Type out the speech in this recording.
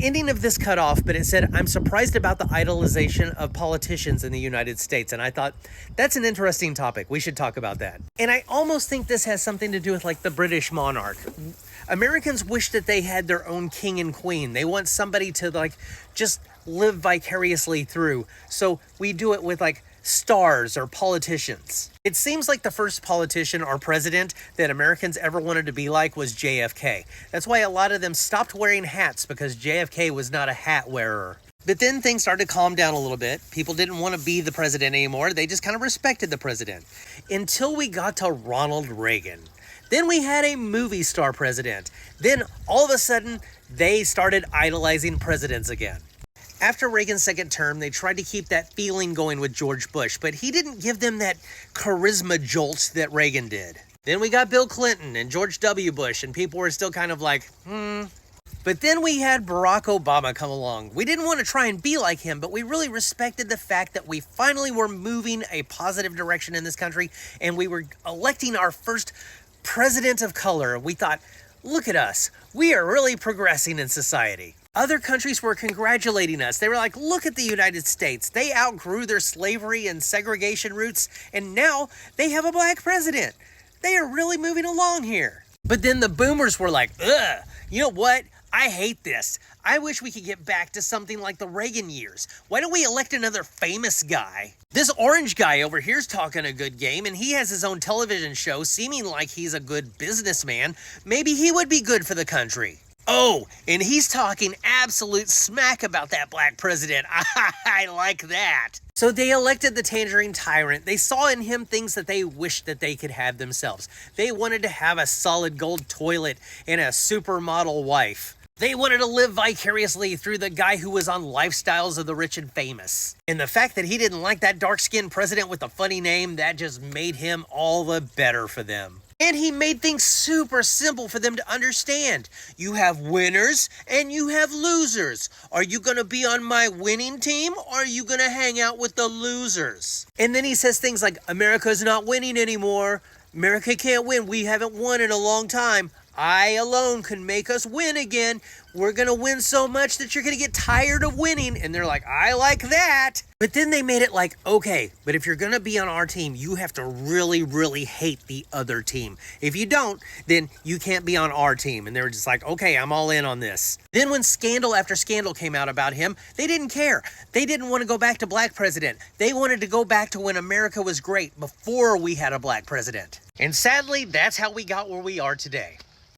ending of this cut off, but it said, "I'm surprised about the idolization of politicians in the United States." And I thought, that's an interesting topic. We should talk about that. And I almost think this has something to do with like the British monarch. Americans wish that they had their own king and queen. They want somebody to like just live vicariously through. So we do it with like stars or politicians. It seems like the first politician or president that Americans ever wanted to be like was JFK. That's why a lot of them stopped wearing hats, because JFK was not a hat wearer. But then things started to calm down a little bit. People didn't want to be the president anymore. They just kind of respected the president. Until we got to Ronald Reagan. Then we had a movie star president. Then all of a sudden, they started idolizing presidents again. After Reagan's second term, they tried to keep that feeling going with George Bush, but he didn't give them that charisma jolt that Reagan did. Then we got Bill Clinton and George W. Bush, and people were still kind of like, But then we had Barack Obama come along. We didn't want to try and be like him, but we really respected the fact that we finally were moving a positive direction in this country, and we were electing our first president of color. We thought, look at us. We are really progressing in society. Other countries were congratulating us. They were like, look at the United States. They outgrew their slavery and segregation roots, and now they have a black president. They are really moving along here. But then the boomers were like, ugh, you know what? I hate this. I wish we could get back to something like the Reagan years. Why don't we elect another famous guy? This orange guy over here's talking a good game, and he has his own television show, seeming like he's a good businessman. Maybe he would be good for the country. Oh, and he's talking absolute smack about that black president. I like that. So they elected the Tangerine Tyrant. They saw in him things that they wished that they could have themselves. They wanted to have a solid gold toilet and a supermodel wife. They wanted to live vicariously through the guy who was on Lifestyles of the Rich and Famous. And the fact that he didn't like that dark-skinned president with a funny name, that just made him all the better for them. And he made things super simple for them to understand. You have winners and you have losers. Are you going to be on my winning team, or are you going to hang out with the losers? And then he says things like, America's not winning anymore. America can't win. We haven't won in a long time. I alone can make us win again. We're going to win so much that you're going to get tired of winning. And they're like, I like that. But then they made it like, okay, but if you're going to be on our team, you have to really, really hate the other team. If you don't, then you can't be on our team. And they were just like, okay, I'm all in on this. Then when scandal after scandal came out about him, they didn't care. They didn't want to go back to black president. They wanted to go back to when America was great, before we had a black president. And sadly, that's how we got where we are today.